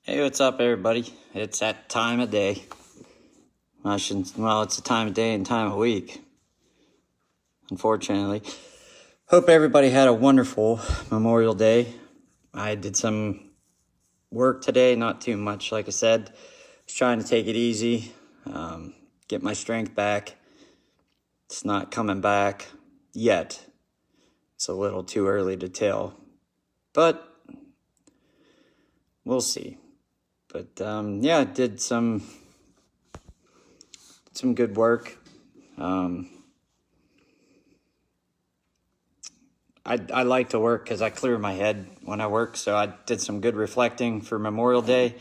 Hey, what's up, everybody? It's that time of day. It's the time of day and time of week, unfortunately. Hope everybody had a wonderful Memorial Day. I did some work today, not too much, like I said. Was trying to take it easy, get my strength back. It's not coming back yet. It's a little too early to tell, but we'll see. But yeah, I did some good work. I like to work because I clear my head when I work, so I did some good reflecting for Memorial Day.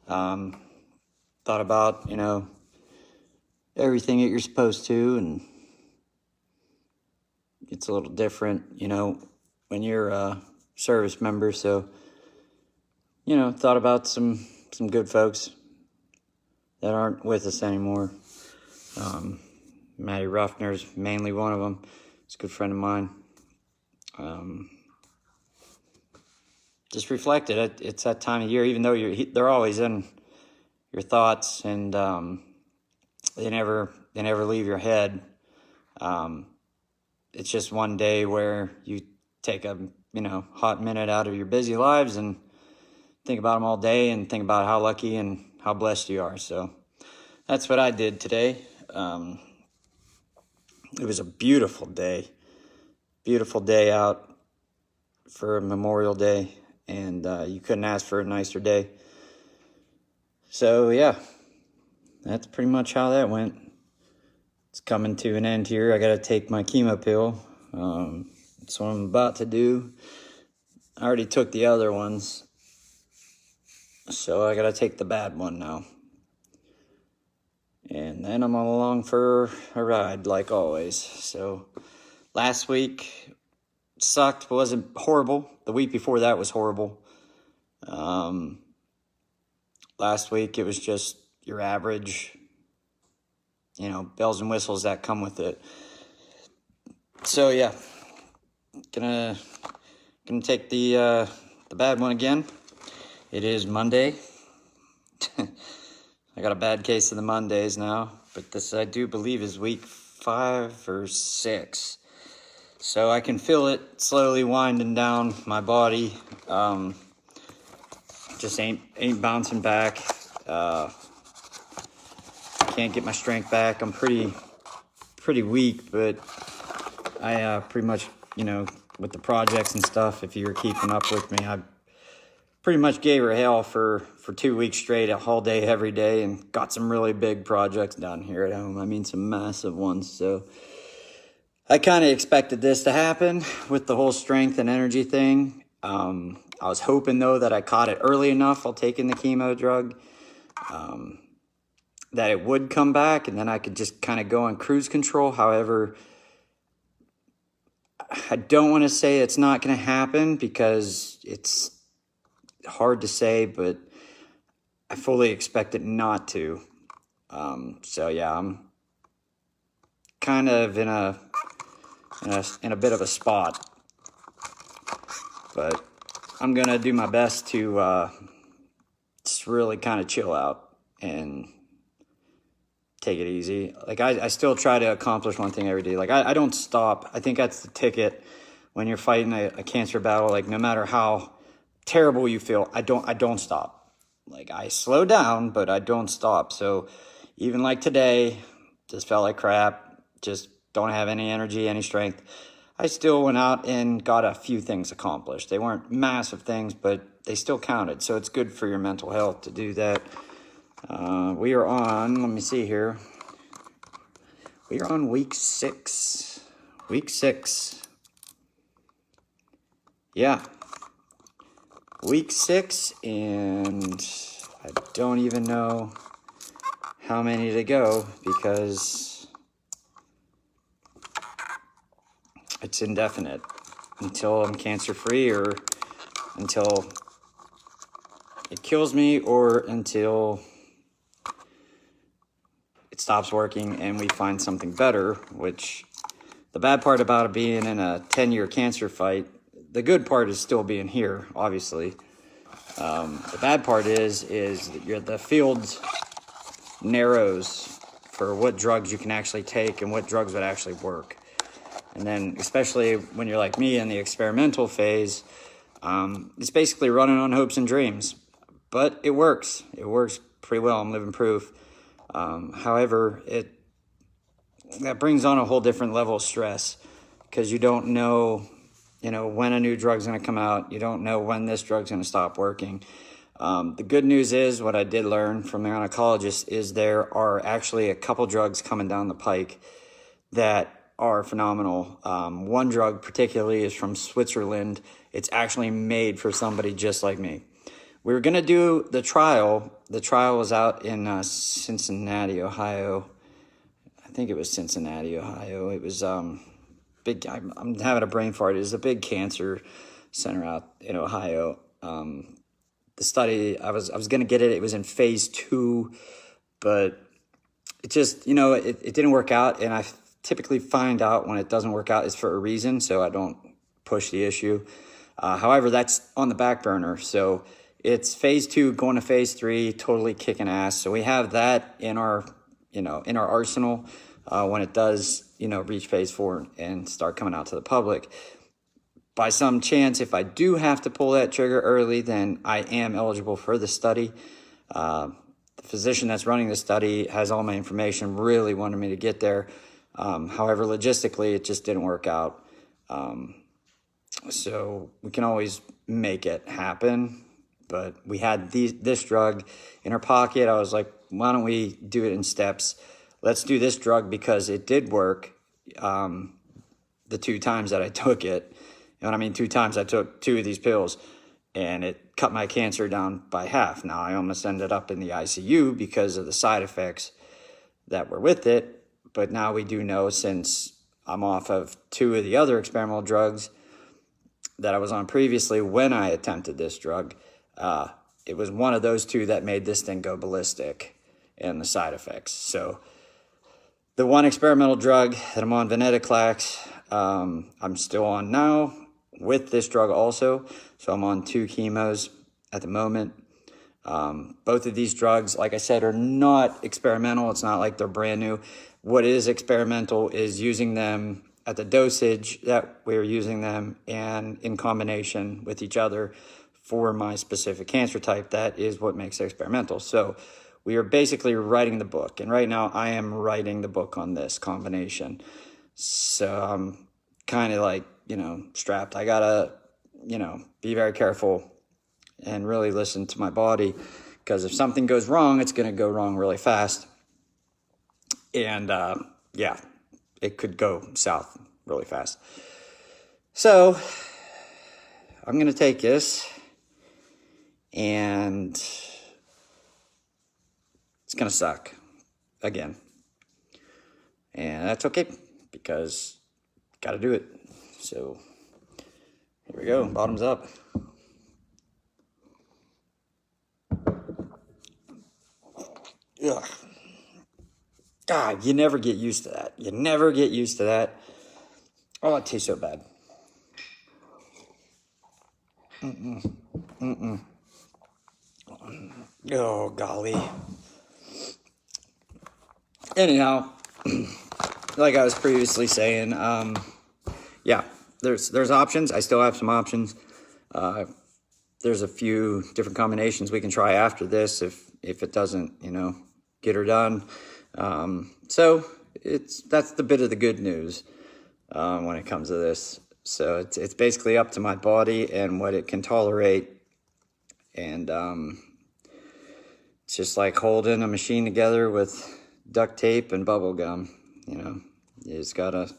Thought about, everything that you're supposed to, and it's a little different, when you're a service member. So, thought about some good folks that aren't with us anymore. Matty Ruffner's mainly one of them. He's a good friend of mine. Just reflected. It's that time of year, even though they're always in your thoughts, and they never leave your head. It's just one day where you take a hot minute out of your busy lives and think about them all day, and think about how lucky and how blessed you are. So that's what I did today. It was a beautiful day out for Memorial Day, and you couldn't ask for a nicer day. So yeah, that's pretty much how that went. It's coming to an end here. I got to take my chemo pill. That's what I'm about to do. I already took the other ones, so I got to take the bad one now. And then I'm along for a ride, like always. So last week sucked, but wasn't horrible. The week before that was horrible. Last week it was just your average, bells and whistles that come with it. So yeah, gonna take the bad one again. It is Monday. I got a bad case of the Mondays now, but this I do believe is week 5 or 6. So I can feel it slowly winding down my body. Just ain't bouncing back. Can't get my strength back. I'm pretty weak, but I pretty much, with the projects and stuff, if you were keeping up with me, I pretty much gave her hell for 2 weeks straight, all day, every day, and got some really big projects done here at home. I mean, some massive ones. So I kind of expected this to happen with the whole strength and energy thing. I was hoping, though, that I caught it early enough while taking the chemo drug, that it would come back, and then I could just kind of go on cruise control. However, I don't want to say it's not going to happen, because it's hard to say, but I fully expect it not to. So yeah, I'm kind of in a bit of a spot, but I'm gonna do my best to just really kind of chill out and take it easy. Like I still try to accomplish one thing every day. Like I don't stop. I think that's the ticket when you're fighting a cancer battle. Like no matter how terrible you feel, I don't stop. Like I slow down, but I don't stop. So even like today, just felt like crap, just don't have any energy, any strength. I still went out and got a few things accomplished. They weren't massive things, but they still counted. So it's good for your mental health to do that. We are on, let me see here. We are on week 6. Week 6. Yeah. Week 6, and I don't even know how many to go, because it's indefinite until I'm cancer-free, or until it kills me, or until it stops working and we find something better. Which, the bad part about it being in a 10-year cancer fight, the good part is still being here, obviously. The bad part is the field narrows for what drugs you can actually take and what drugs would actually work. And then, especially when you're like me in the experimental phase, it's basically running on hopes and dreams. But it works. It works pretty well. I'm living proof. However, that brings on a whole different level of stress because you don't know, when a new drug's going to come out. You don't know when this drug's going to stop working. The good news is, what I did learn from the oncologist is there are actually a couple drugs coming down the pike that are phenomenal. One drug particularly is from Switzerland. It's actually made for somebody just like me. We were going to do the trial. The trial was out in Cincinnati, Ohio. I think it was Cincinnati, Ohio. It was big. I'm having a brain fart. It was a big cancer center out in Ohio. The study, I was going to get it. It was in phase 2, but it just, it didn't work out. And I typically find out when it doesn't work out is for a reason, so I don't push the issue. However, that's on the back burner. So it's phase 2 going to phase 3, totally kicking ass. So we have that in our arsenal when it does, reach phase 4 and start coming out to the public. By some chance, if I do have to pull that trigger early, then I am eligible for the study. The physician that's running the study has all my information, really wanted me to get there. However, logistically, it just didn't work out. So we can always make it happen. But we had this drug in our pocket. I was like, why don't we do it in steps? Let's do this drug because it did work the 2 times that I took it. And I mean, 2 times I took 2 of these pills, and it cut my cancer down by half. Now, I almost ended up in the ICU because of the side effects that were with it. But now we do know, since I'm off of 2 of the other experimental drugs that I was on previously when I attempted this drug, it was one of those 2 that made this thing go ballistic and the side effects. So the one experimental drug that I'm on, venetoclax, I'm still on now with this drug also. So I'm on 2 chemos at the moment. Both of these drugs, like I said, are not experimental. It's not like they're brand new. What is experimental is using them at the dosage that we're using them and in combination with each other for my specific cancer type. That is what makes it experimental. So we are basically writing the book. And right now I am writing the book on this combination. So I'm kind of like, strapped. I gotta, be very careful and really listen to my body, because if something goes wrong, it's going to go wrong really fast. And it could go south really fast. So I'm going to take this, and it's going to suck again. And that's okay, because got to do it. So here we go, bottoms up. Ugh. God, you never get used to that. You never get used to that. Oh, it tastes so bad. Oh, golly. Anyhow, like I was previously saying, there's options. I still have some options. There's a few different combinations we can try after this if it doesn't, get her done. So that's the bit of the good news when it comes to this. So it's basically up to my body and what it can tolerate. And it's just like holding a machine together with duct tape and bubble gum. You just gotta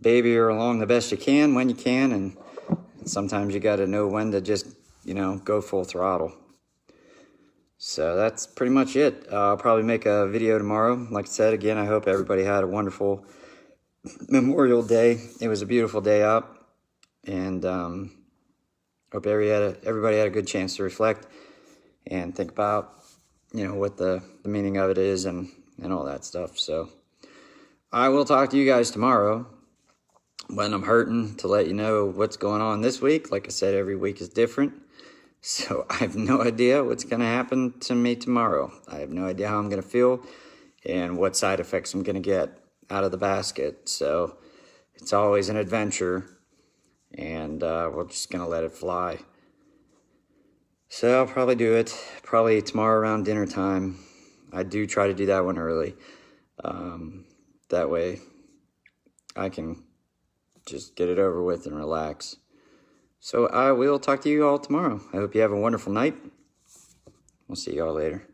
baby her along the best you can when you can, and sometimes you gotta know when to just go full throttle. So that's pretty much it. I'll probably make a video tomorrow. Like I said, again, I hope everybody had a wonderful Memorial Day. It was a beautiful day out, and hope everybody had a good chance to reflect and think about what the meaning of it is and all that stuff. So I will talk to you guys tomorrow when I'm hurting to let you know what's going on this week. Like I said, every week is different. So I have no idea what's going to happen to me tomorrow. I have no idea how I'm going to feel and what side effects I'm going to get out of the basket. So it's always an adventure, and we're just going to let it fly. So I'll probably do it probably tomorrow around dinner time. I do try to do that one early. That way I can just get it over with and relax. So I will talk to you all tomorrow. I hope you have a wonderful night. We'll see you all later.